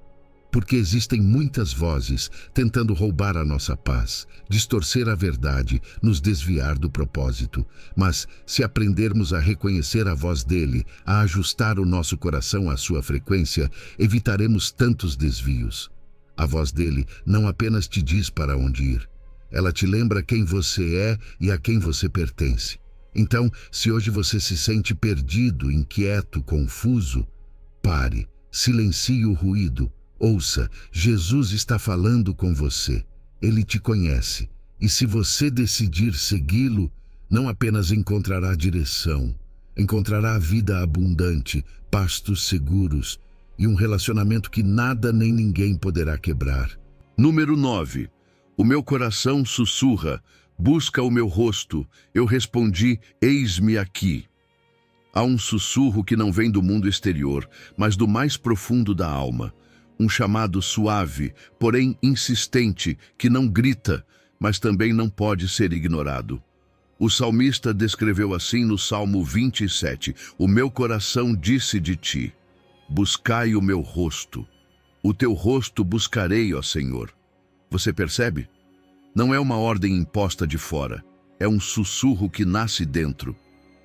Porque existem muitas vozes tentando roubar a nossa paz, distorcer a verdade, nos desviar do propósito. Mas, se aprendermos a reconhecer a voz dele, a ajustar o nosso coração à sua frequência, evitaremos tantos desvios. A voz dele não apenas te diz para onde ir, ela te lembra quem você é e a quem você pertence. Então, se hoje você se sente perdido, inquieto, confuso, pare, silencie o ruído. Ouça, Jesus está falando com você. Ele te conhece. E se você decidir segui-lo, não apenas encontrará direção, encontrará a vida abundante, pastos seguros e um relacionamento que nada nem ninguém poderá quebrar. Número 9. O meu coração sussurra, busca o meu rosto. Eu respondi, eis-me aqui. Há um sussurro que não vem do mundo exterior, mas do mais profundo da alma. Um chamado suave, porém insistente, que não grita, mas também não pode ser ignorado. O salmista descreveu assim no Salmo 27, o meu coração disse de ti, buscai o meu rosto. O teu rosto buscarei, ó Senhor. Você percebe? Não é uma ordem imposta de fora, é um sussurro que nasce dentro.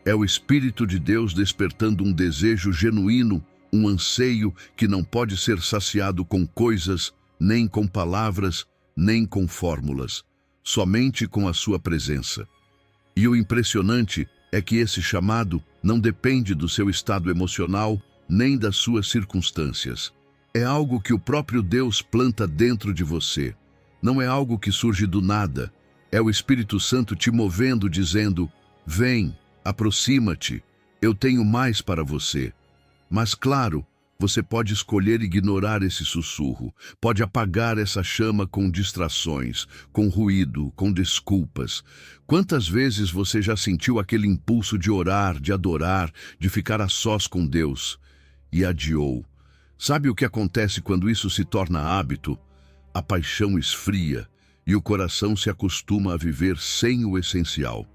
É o Espírito de Deus despertando um desejo genuíno, um anseio que não pode ser saciado com coisas, nem com palavras, nem com fórmulas, somente com a sua presença. E o impressionante é que esse chamado não depende do seu estado emocional nem das suas circunstâncias. É algo que o próprio Deus planta dentro de você. Não é algo que surge do nada. É o Espírito Santo te movendo, dizendo: vem, aproxima-te, eu tenho mais para você. Mas claro, você pode escolher ignorar esse sussurro, pode apagar essa chama com distrações, com ruído, com desculpas. Quantas vezes você já sentiu aquele impulso de orar, de adorar, de ficar a sós com Deus e adiou? Sabe o que acontece quando isso se torna hábito? A paixão esfria e o coração se acostuma a viver sem o essencial.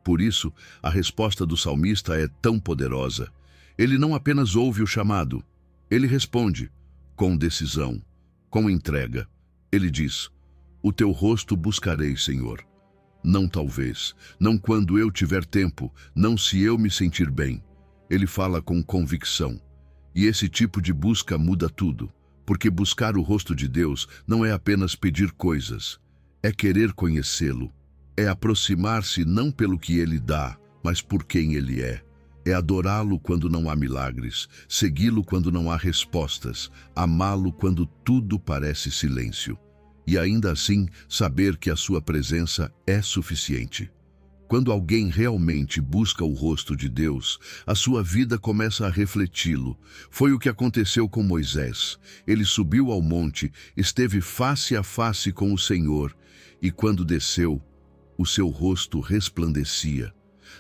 Por isso, a resposta do salmista é tão poderosa. Ele não apenas ouve o chamado, ele responde com decisão, com entrega. Ele diz: o teu rosto buscarei, Senhor. Não talvez, não quando eu tiver tempo, não se eu me sentir bem. Ele fala com convicção. E esse tipo de busca muda tudo, porque buscar o rosto de Deus não é apenas pedir coisas, é querer conhecê-lo, é aproximar-se não pelo que ele dá, mas por quem ele é. É adorá-lo quando não há milagres, segui-lo quando não há respostas, amá-lo quando tudo parece silêncio. E ainda assim, saber que a sua presença é suficiente. Quando alguém realmente busca o rosto de Deus, a sua vida começa a refleti-lo. Foi o que aconteceu com Moisés. Ele subiu ao monte, esteve face a face com o Senhor, e quando desceu, o seu rosto resplandecia.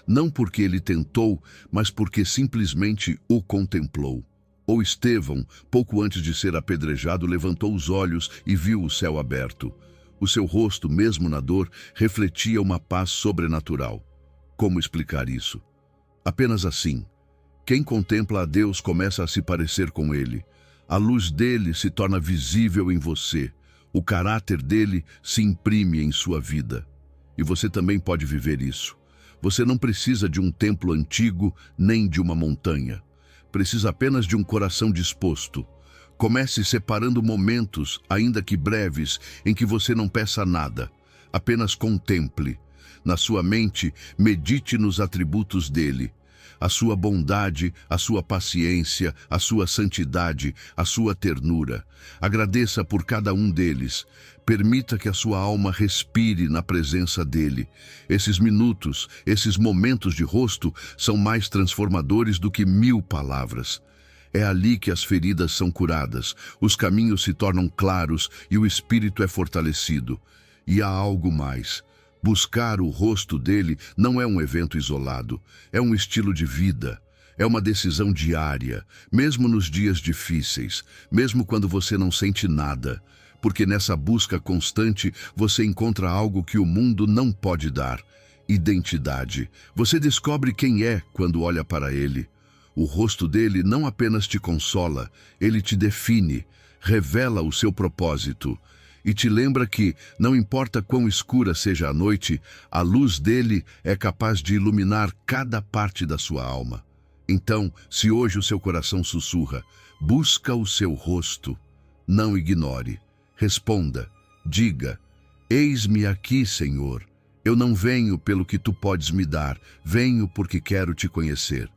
Não porque ele tentou, mas porque simplesmente o contemplou. Ou Estevão, pouco antes de ser apedrejado, levantou os olhos e viu o céu aberto. O seu rosto, mesmo na dor, refletia uma paz sobrenatural. Como explicar isso? Apenas assim. Quem contempla a Deus começa a se parecer com Ele. A luz dele se torna visível em você. O caráter dele se imprime em sua vida. E você também pode viver isso. Você não precisa de um templo antigo, nem de uma montanha. Precisa apenas de um coração disposto. Comece separando momentos, ainda que breves, em que você não peça nada. Apenas contemple. Na sua mente, medite nos atributos dele. A sua bondade, a sua paciência, a sua santidade, a sua ternura. Agradeça por cada um deles. Permita que a sua alma respire na presença dele. Esses minutos, esses momentos de rosto são mais transformadores do que 1000 palavras. É ali que as feridas são curadas, os caminhos se tornam claros e o espírito é fortalecido. E há algo mais. Buscar o rosto dele não é um evento isolado, é um estilo de vida. É uma decisão diária, mesmo nos dias difíceis, mesmo quando você não sente nada. Porque nessa busca constante você encontra algo que o mundo não pode dar: identidade. Você descobre quem é quando olha para ele. O rosto dele não apenas te consola, ele te define, revela o seu propósito. E te lembra que, não importa quão escura seja a noite, a luz dele é capaz de iluminar cada parte da sua alma. Então, se hoje o seu coração sussurra: busca o seu rosto, não ignore. Responda, diga: eis-me aqui, Senhor. Eu não venho pelo que tu podes me dar, venho porque quero te conhecer.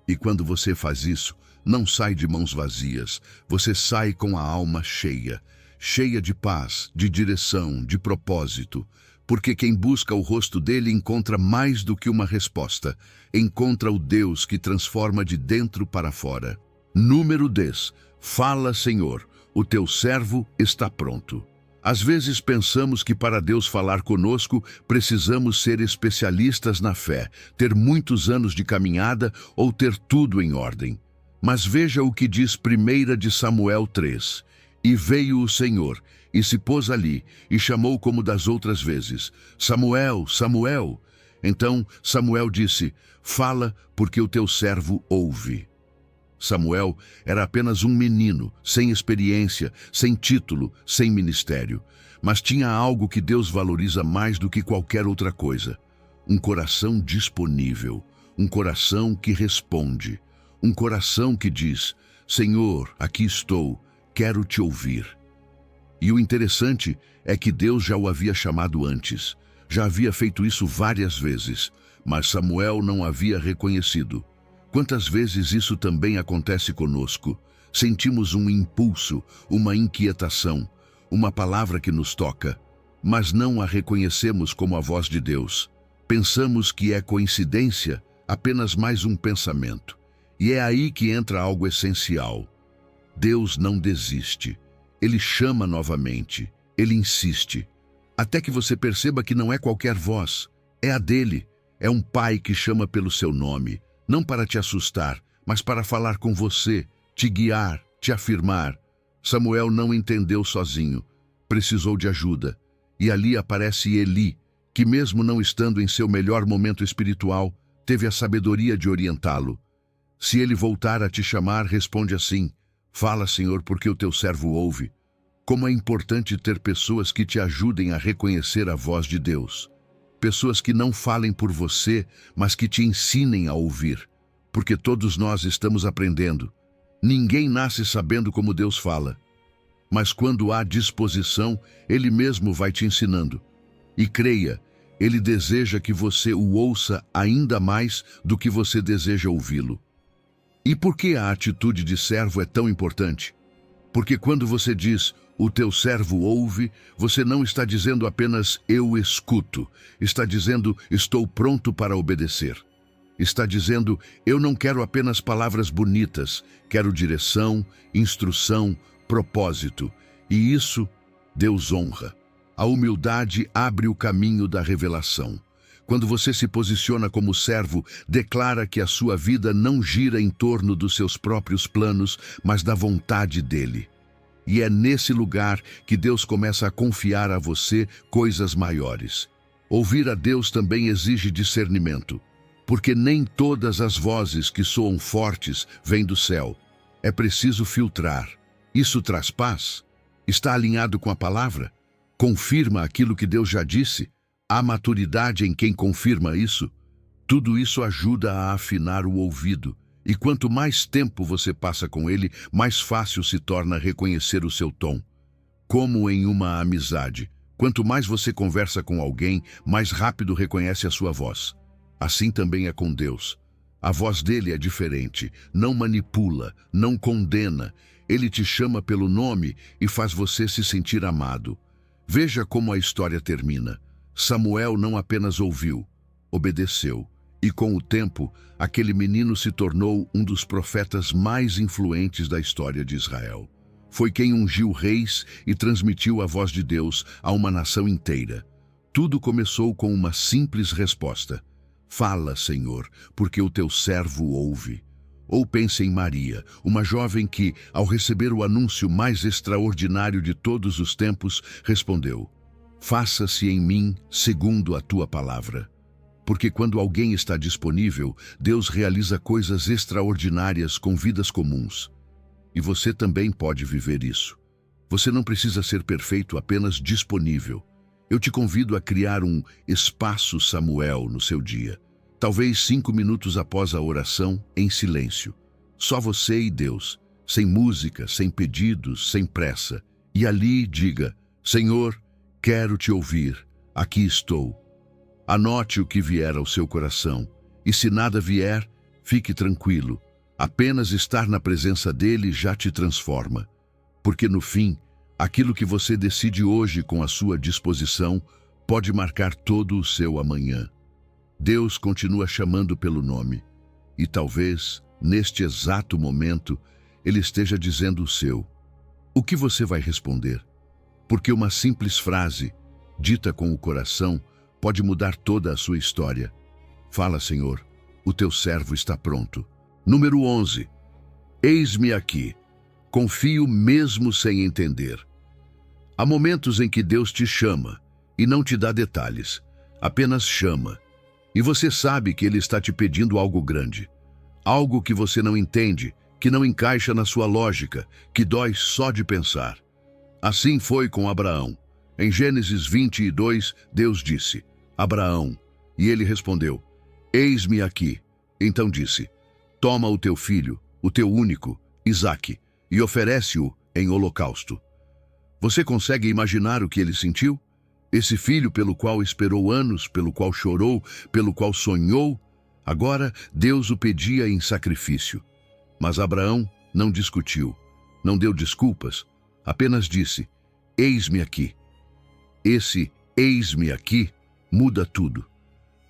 E quando você faz isso, não sai de mãos vazias, você sai com a alma cheia. Cheia de paz, de direção, de propósito. Porque quem busca o rosto dele encontra mais do que uma resposta. Encontra o Deus que transforma de dentro para fora. Número 10. Fala, Senhor, o teu servo está pronto. Às vezes pensamos que para Deus falar conosco, precisamos ser especialistas na fé, ter muitos anos de caminhada ou ter tudo em ordem. Mas veja o que diz 1 de Samuel 3. E veio o Senhor, e se pôs ali, e chamou como das outras vezes: Samuel, Samuel. Então Samuel disse: fala, porque o teu servo ouve. Samuel era apenas um menino, sem experiência, sem título, sem ministério. Mas tinha algo que Deus valoriza mais do que qualquer outra coisa: um coração disponível, um coração que responde, um coração que diz: Senhor, aqui estou, quero te ouvir. E o interessante é que Deus já o havia chamado antes. Já havia feito isso várias vezes, mas Samuel não havia reconhecido. Quantas vezes isso também acontece conosco? Sentimos um impulso, uma inquietação, uma palavra que nos toca, mas não a reconhecemos como a voz de Deus. Pensamos que é coincidência, apenas mais um pensamento. E é aí que entra algo essencial. Deus não desiste. Ele chama novamente. Ele insiste. Até que você perceba que não é qualquer voz. É a dele. É um pai que chama pelo seu nome. Não para te assustar, mas para falar com você, te guiar, te afirmar. Samuel não entendeu sozinho. Precisou de ajuda. E ali aparece Eli, que mesmo não estando em seu melhor momento espiritual, teve a sabedoria de orientá-lo. Se ele voltar a te chamar, responde assim: fala, Senhor, porque o teu servo ouve. Como é importante ter pessoas que te ajudem a reconhecer a voz de Deus. Pessoas que não falem por você, mas que te ensinem a ouvir. Porque todos nós estamos aprendendo. Ninguém nasce sabendo como Deus fala. Mas quando há disposição, Ele mesmo vai te ensinando. E creia, Ele deseja que você o ouça ainda mais do que você deseja ouvi-lo. E por que a atitude de servo é tão importante? Porque quando você diz, o teu servo ouve, você não está dizendo apenas eu escuto. Está dizendo, estou pronto para obedecer. Está dizendo, eu não quero apenas palavras bonitas, quero direção, instrução, propósito. E isso, Deus honra. A humildade abre o caminho da revelação. Quando você se posiciona como servo, declara que a sua vida não gira em torno dos seus próprios planos, mas da vontade dele. E é nesse lugar que Deus começa a confiar a você coisas maiores. Ouvir a Deus também exige discernimento, porque nem todas as vozes que soam fortes vêm do céu. É preciso filtrar. Isso traz paz? Está alinhado com a palavra? Confirma aquilo que Deus já disse? Há maturidade em quem confirma isso? Tudo isso ajuda a afinar o ouvido. E quanto mais tempo você passa com ele, mais fácil se torna reconhecer o seu tom. Como em uma amizade. Quanto mais você conversa com alguém, mais rápido reconhece a sua voz. Assim também é com Deus. A voz dele é diferente, não manipula, não condena. Ele te chama pelo nome e faz você se sentir amado. Veja como a história termina. Samuel não apenas ouviu, obedeceu. E com o tempo, aquele menino se tornou um dos profetas mais influentes da história de Israel. Foi quem ungiu reis e transmitiu a voz de Deus a uma nação inteira. Tudo começou com uma simples resposta: fala, Senhor, porque o teu servo ouve. Ou pense em Maria, uma jovem que, ao receber o anúncio mais extraordinário de todos os tempos, respondeu: faça-se em mim segundo a tua palavra. Porque quando alguém está disponível, Deus realiza coisas extraordinárias com vidas comuns. E você também pode viver isso. Você não precisa ser perfeito, apenas disponível. Eu te convido a criar um espaço Samuel no seu dia. Talvez 5 minutos após a oração, em silêncio. Só você e Deus, sem música, sem pedidos, sem pressa. E ali diga: Senhor, quero te ouvir, aqui estou. Anote o que vier ao seu coração, e se nada vier, fique tranquilo. Apenas estar na presença dele já te transforma. Porque no fim, aquilo que você decide hoje com a sua disposição pode marcar todo o seu amanhã. Deus continua chamando pelo nome, e talvez, neste exato momento, Ele esteja dizendo o seu. O que você vai responder? Porque uma simples frase, dita com o coração, pode mudar toda a sua história. Fala, Senhor, o teu servo está pronto. Número 11. Eis-me aqui. Confio mesmo sem entender. Há momentos em que Deus te chama e não te dá detalhes, apenas chama. E você sabe que Ele está te pedindo algo grande, algo que você não entende, que não encaixa na sua lógica, que dói só de pensar. Assim foi com Abraão. Em Gênesis 22, Deus disse: Abraão. E ele respondeu: eis-me aqui. Então disse: toma o teu filho, o teu único, Isaque, e oferece-o em holocausto. Você consegue imaginar o que ele sentiu? Esse filho pelo qual esperou anos, pelo qual chorou, pelo qual sonhou, Agora, Deus o pedia em sacrifício. Mas Abraão não discutiu, não deu desculpas, apenas disse: eis-me aqui. Esse eis-me aqui muda tudo.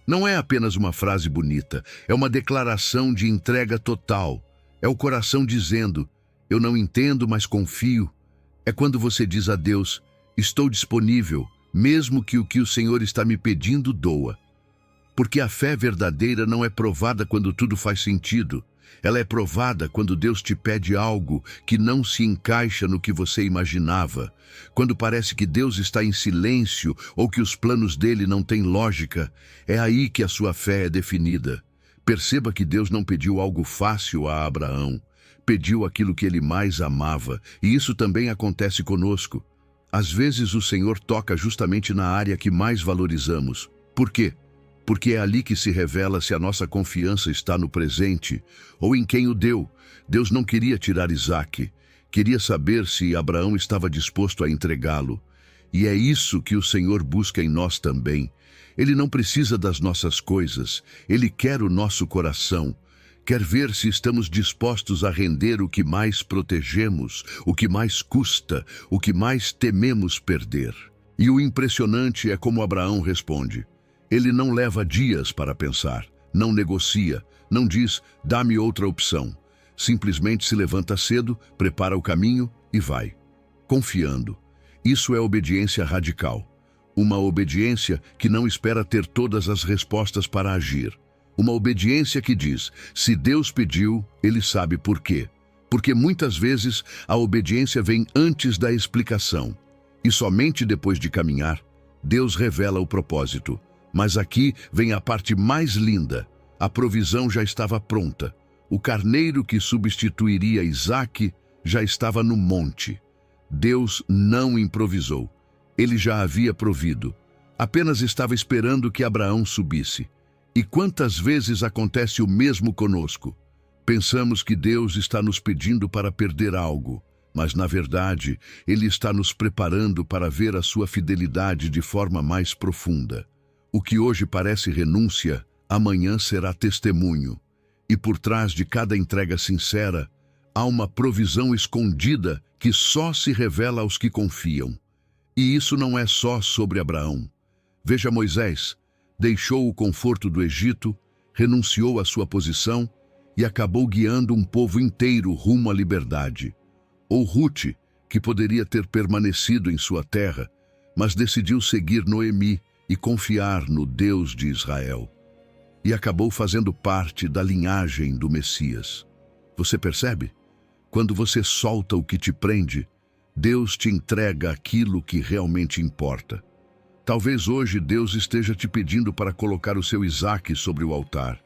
Não é apenas uma frase bonita, é uma declaração de entrega total. É o coração dizendo: eu não entendo, mas confio. É quando você diz a Deus: estou disponível, mesmo que o Senhor está me pedindo doa. Porque a fé verdadeira não é provada quando tudo faz sentido. Ela é provada quando Deus te pede algo que não se encaixa no que você imaginava. Quando parece que Deus está em silêncio ou que os planos dele não têm lógica, é aí que a sua fé é definida. Perceba que Deus não pediu algo fácil a Abraão. Pediu aquilo que ele mais amava, e isso também acontece conosco. Às vezes o Senhor toca justamente na área que mais valorizamos. Por quê? Porque é ali que se revela se a nossa confiança está no presente ou em quem o deu. Deus não queria tirar Isaque, queria saber se Abraão estava disposto a entregá-lo. E é isso que o Senhor busca em nós também. Ele não precisa das nossas coisas, Ele quer o nosso coração. Quer ver se estamos dispostos a render o que mais protegemos, o que mais custa, o que mais tememos perder. E o impressionante é como Abraão responde. Ele não leva dias para pensar, não negocia, não diz, dá-me outra opção. Simplesmente se levanta cedo, prepara o caminho e vai, confiando. Isso é obediência radical. Uma obediência que não espera ter todas as respostas para agir. Uma obediência que diz, se Deus pediu, Ele sabe por quê. Porque muitas vezes a obediência vem antes da explicação. E somente depois de caminhar, Deus revela o propósito. Mas aqui vem a parte mais linda. A provisão já estava pronta. O carneiro que substituiria Isaque já estava no monte. Deus não improvisou. Ele já havia provido. Apenas estava esperando que Abraão subisse. E quantas vezes acontece o mesmo conosco? Pensamos que Deus está nos pedindo para perder algo, mas na verdade, Ele está nos preparando para ver a sua fidelidade de forma mais profunda. O que hoje parece renúncia, amanhã será testemunho. E por trás de cada entrega sincera, há uma provisão escondida que só se revela aos que confiam. E isso não é só sobre Abraão. Veja Moisés, deixou o conforto do Egito, renunciou à sua posição e acabou guiando um povo inteiro rumo à liberdade. Ou Rute, que poderia ter permanecido em sua terra, mas decidiu seguir Noemi e confiar no Deus de Israel. E acabou fazendo parte da linhagem do Messias. Você percebe? Quando você solta o que te prende, Deus te entrega aquilo que realmente importa. Talvez hoje Deus esteja te pedindo para colocar o seu Isaque sobre o altar.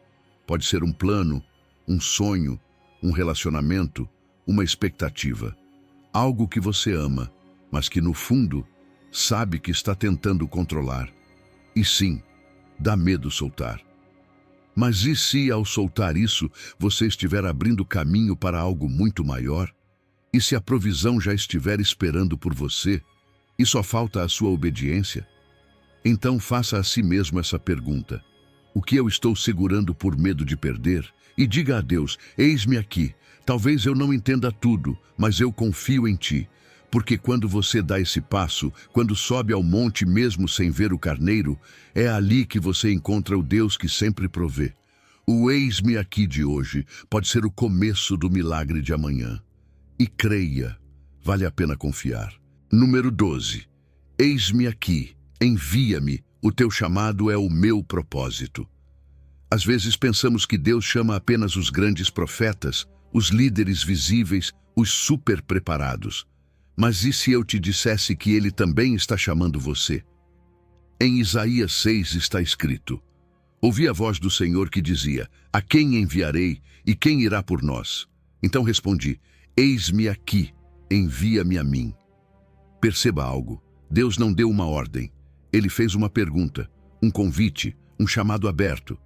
Pode ser um plano, um sonho, um relacionamento, uma expectativa. Algo que você ama, mas que no fundo sabe que está tentando controlar. E sim, dá medo soltar. Mas e se ao soltar isso, você estiver abrindo caminho para algo muito maior? E se a provisão já estiver esperando por você e só falta a sua obediência? Então faça a si mesmo essa pergunta. O que eu estou segurando por medo de perder? E diga a Deus, eis-me aqui. Talvez eu não entenda tudo, mas eu confio em Ti. Porque quando você dá esse passo, quando sobe ao monte mesmo sem ver o carneiro, é ali que você encontra o Deus que sempre provê. O eis-me aqui de hoje pode ser o começo do milagre de amanhã. E creia, vale a pena confiar. Número 12. Eis-me aqui, envia-me, o teu chamado é o meu propósito. Às vezes pensamos que Deus chama apenas os grandes profetas, os líderes visíveis, os super preparados. Mas e se eu te dissesse que Ele também está chamando você? Em Isaías 6 está escrito: ouvi a voz do Senhor que dizia, a quem enviarei e quem irá por nós? Então respondi, eis-me aqui, envia-me a mim. Perceba algo, Deus não deu uma ordem. Ele fez uma pergunta, um convite, um chamado aberto.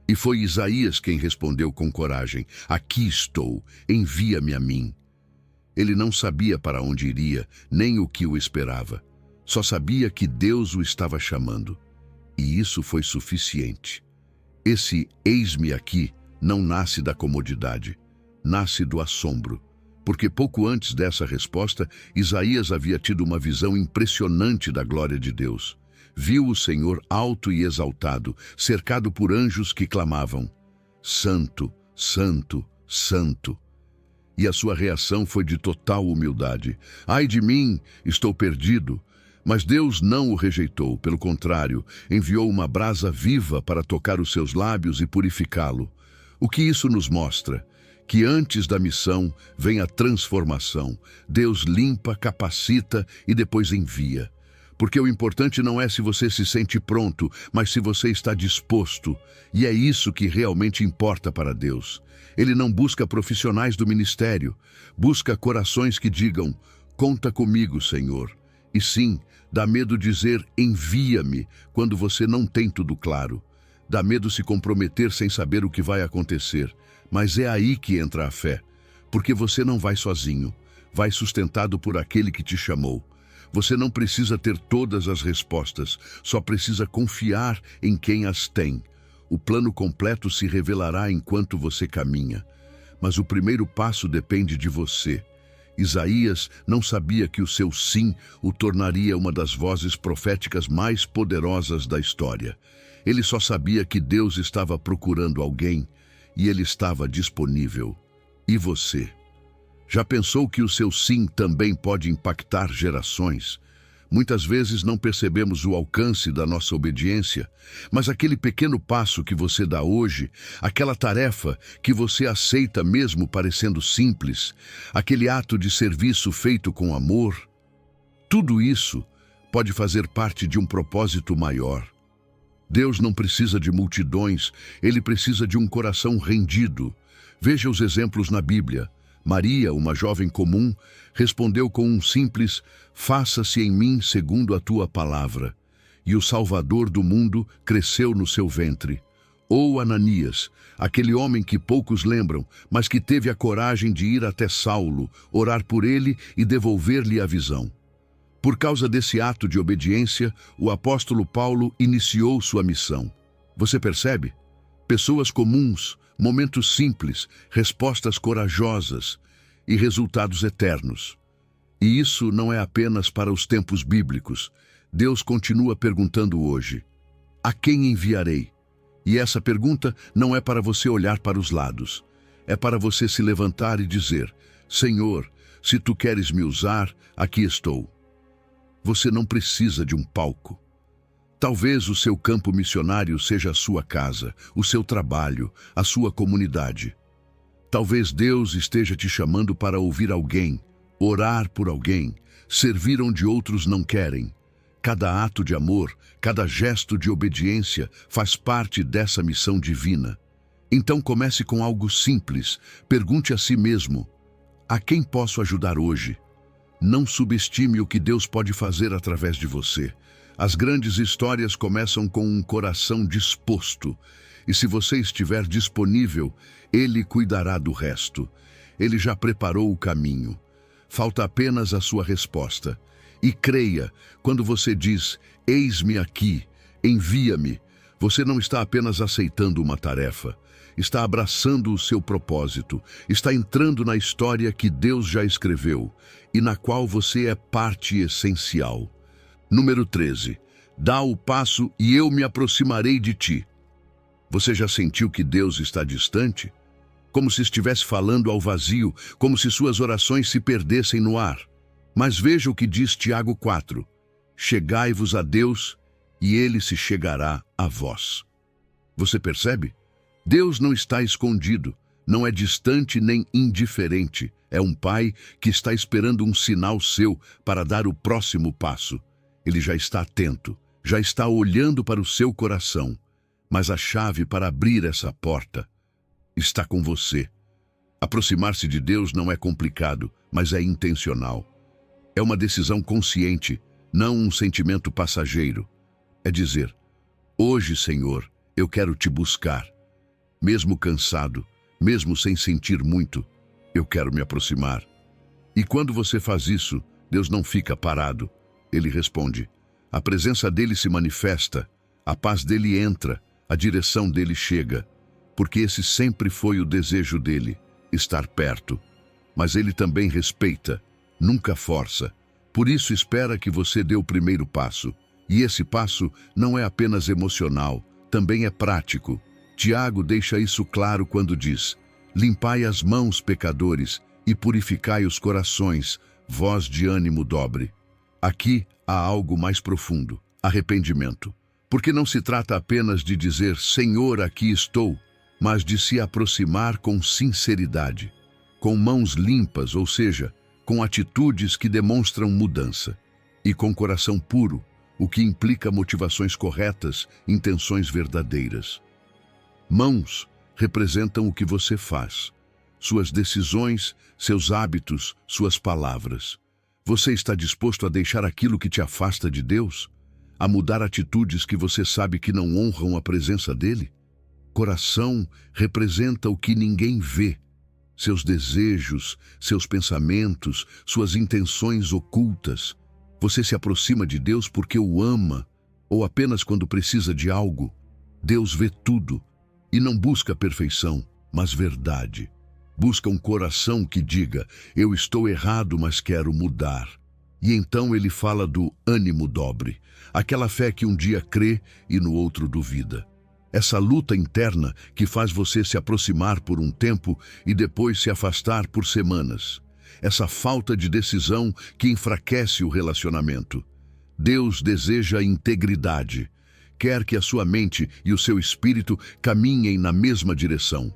E foi Isaías quem respondeu com coragem, aqui estou, envia-me a mim. Ele não sabia para onde iria, nem o que o esperava. Só sabia que Deus o estava chamando. E isso foi suficiente. Esse eis-me aqui não nasce da comodidade, nasce do assombro. Porque pouco antes dessa resposta, Isaías havia tido uma visão impressionante da glória de Deus. Viu o Senhor alto e exaltado, cercado por anjos que clamavam: Santo, Santo, Santo. E a sua reação foi de total humildade. Ai de mim, estou perdido. Mas Deus não o rejeitou, pelo contrário, enviou uma brasa viva para tocar os seus lábios e purificá-lo. O que isso nos mostra? Que antes da missão vem a transformação. Deus limpa, capacita e depois envia. Porque o importante não é se você se sente pronto, mas se você está disposto. E é isso que realmente importa para Deus. Ele não busca profissionais do ministério, busca corações que digam: conta comigo, Senhor. E sim, dá medo dizer envia-me quando você não tem tudo claro. Dá medo se comprometer sem saber o que vai acontecer. Mas é aí que entra a fé, porque você não vai sozinho, vai sustentado por aquele que te chamou. Você não precisa ter todas as respostas, só precisa confiar em quem as tem. O plano completo se revelará enquanto você caminha. Mas o primeiro passo depende de você. Isaías não sabia que o seu sim o tornaria uma das vozes proféticas mais poderosas da história. Ele só sabia que Deus estava procurando alguém e ele estava disponível. E você? Já pensou que o seu sim também pode impactar gerações? Muitas vezes não percebemos o alcance da nossa obediência, mas aquele pequeno passo que você dá hoje, aquela tarefa que você aceita mesmo parecendo simples, aquele ato de serviço feito com amor, tudo isso pode fazer parte de um propósito maior. Deus não precisa de multidões, Ele precisa de um coração rendido. Veja os exemplos na Bíblia. Maria, uma jovem comum, respondeu com um simples: faça-se em mim segundo a tua palavra. E o Salvador do mundo cresceu no seu ventre. Ou Ananias, aquele homem que poucos lembram, mas que teve a coragem de ir até Saulo, orar por ele e devolver-lhe a visão. Por causa desse ato de obediência, o apóstolo Paulo iniciou sua missão. Você percebe? Pessoas comuns, momentos simples, respostas corajosas e resultados eternos. E isso não é apenas para os tempos bíblicos. Deus continua perguntando hoje: a quem enviarei? E essa pergunta não é para você olhar para os lados. É para você se levantar e dizer: Senhor, se tu queres me usar, aqui estou. Você não precisa de um palco. Talvez o seu campo missionário seja a sua casa, o seu trabalho, a sua comunidade. Talvez Deus esteja te chamando para ouvir alguém, orar por alguém, servir onde outros não querem. Cada ato de amor, cada gesto de obediência faz parte dessa missão divina. Então comece com algo simples. Pergunte a si mesmo: a quem posso ajudar hoje? Não subestime o que Deus pode fazer através de você. As grandes histórias começam com um coração disposto. E se você estiver disponível, Ele cuidará do resto. Ele já preparou o caminho. Falta apenas a sua resposta. E creia, quando você diz: eis-me aqui, envia-me, você não está apenas aceitando uma tarefa. Está abraçando o seu propósito, está entrando na história que Deus já escreveu e na qual você é parte essencial. Número 13. Dá o passo e eu me aproximarei de ti. Você já sentiu que Deus está distante? Como se estivesse falando ao vazio, como se suas orações se perdessem no ar. Mas veja o que diz Tiago 4. Chegai-vos a Deus e Ele se chegará a vós. Você percebe? Deus não está escondido, não é distante nem indiferente. É um pai que está esperando um sinal seu para dar o próximo passo. Ele já está atento, já está olhando para o seu coração. Mas a chave para abrir essa porta está com você. Aproximar-se de Deus não é complicado, mas é intencional. É uma decisão consciente, não um sentimento passageiro. É dizer: hoje, Senhor, eu quero te buscar. Mesmo cansado, mesmo sem sentir muito, eu quero me aproximar. E quando você faz isso, Deus não fica parado. Ele responde. A presença dele se manifesta, a paz dele entra, A direção dele chega, porque esse sempre foi o desejo dele, estar perto. Mas ele também respeita, nunca força. Por isso espera que você dê o primeiro passo. E esse passo não é apenas emocional, também é prático. Tiago deixa isso claro quando diz: limpai as mãos, pecadores, e purificai os corações, vós de ânimo dobre. Aqui há algo mais profundo, arrependimento. Porque não se trata apenas de dizer, Senhor, aqui estou, mas de se aproximar com sinceridade, com mãos limpas, ou seja, com atitudes que demonstram mudança, e com coração puro, o que implica motivações corretas, intenções verdadeiras. Mãos representam o que você faz, suas decisões, seus hábitos, suas palavras. Você está disposto a deixar aquilo que te afasta de Deus? A mudar atitudes que você sabe que não honram a presença dele? Coração representa o que ninguém vê. Seus desejos, seus pensamentos, suas intenções ocultas. Você se aproxima de Deus porque o ama, ou apenas quando precisa de algo. Deus vê tudo e não busca perfeição, mas verdade. Busca um coração que diga, eu estou errado, mas quero mudar. E então ele fala do ânimo dobre, aquela fé que um dia crê e no outro duvida. Essa luta interna que faz você se aproximar por um tempo e depois se afastar por semanas. Essa falta de decisão que enfraquece o relacionamento. Deus deseja integridade. Quer que a sua mente e o seu espírito caminhem na mesma direção.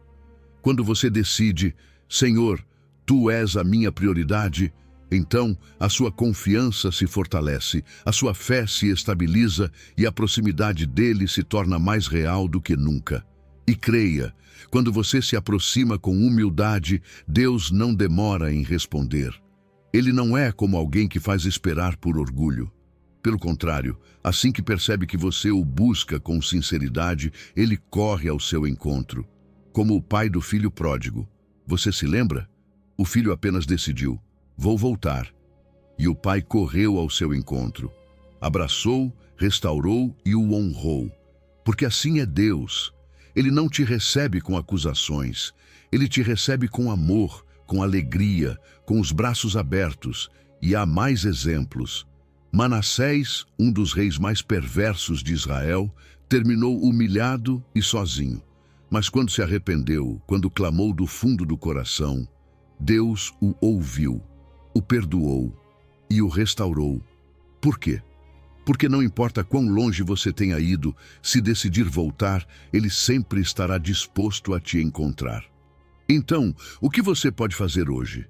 Quando você decide, Senhor, Tu és a minha prioridade, então a sua confiança se fortalece, a sua fé se estabiliza e a proximidade dele se torna mais real do que nunca. E creia, quando você se aproxima com humildade, Deus não demora em responder. Ele não é como alguém que faz esperar por orgulho. Pelo contrário, assim que percebe que você o busca com sinceridade, ele corre ao seu encontro. Como o pai do filho pródigo. Você se lembra? O filho apenas decidiu, vou voltar. E o pai correu ao seu encontro. Abraçou, restaurou e o honrou. Porque assim é Deus. Ele não te recebe com acusações. Ele te recebe com amor, com alegria, com os braços abertos. E há mais exemplos. Manassés, um dos reis mais perversos de Israel, terminou humilhado e sozinho. Mas quando se arrependeu, quando clamou do fundo do coração, Deus o ouviu, o perdoou e o restaurou. Por quê? Porque não importa quão longe você tenha ido, se decidir voltar, ele sempre estará disposto a te encontrar. Então, o que você pode fazer hoje?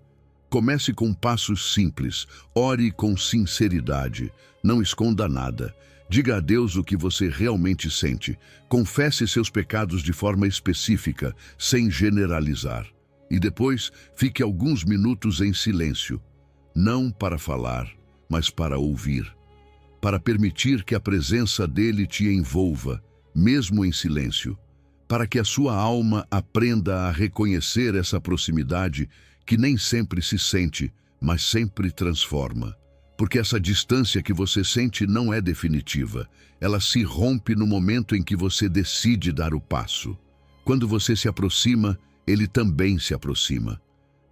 Comece com passos simples, ore com sinceridade, não esconda nada. Diga a Deus o que você realmente sente. Confesse seus pecados de forma específica, sem generalizar. E depois, fique alguns minutos em silêncio. Não para falar, mas para ouvir. Para permitir que a presença dele te envolva, mesmo em silêncio. Para que a sua alma aprenda a reconhecer essa proximidade que nem sempre se sente, mas sempre transforma. Porque essa distância que você sente não é definitiva. Ela se rompe no momento em que você decide dar o passo. Quando você se aproxima, ele também se aproxima.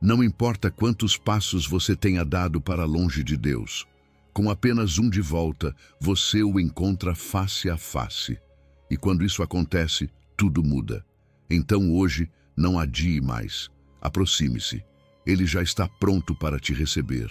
Não importa quantos passos você tenha dado para longe de Deus. Com apenas um de volta, você o encontra face a face. E quando isso acontece, tudo muda. Então hoje, não adie mais. Aproxime-se. Ele já está pronto para te receber.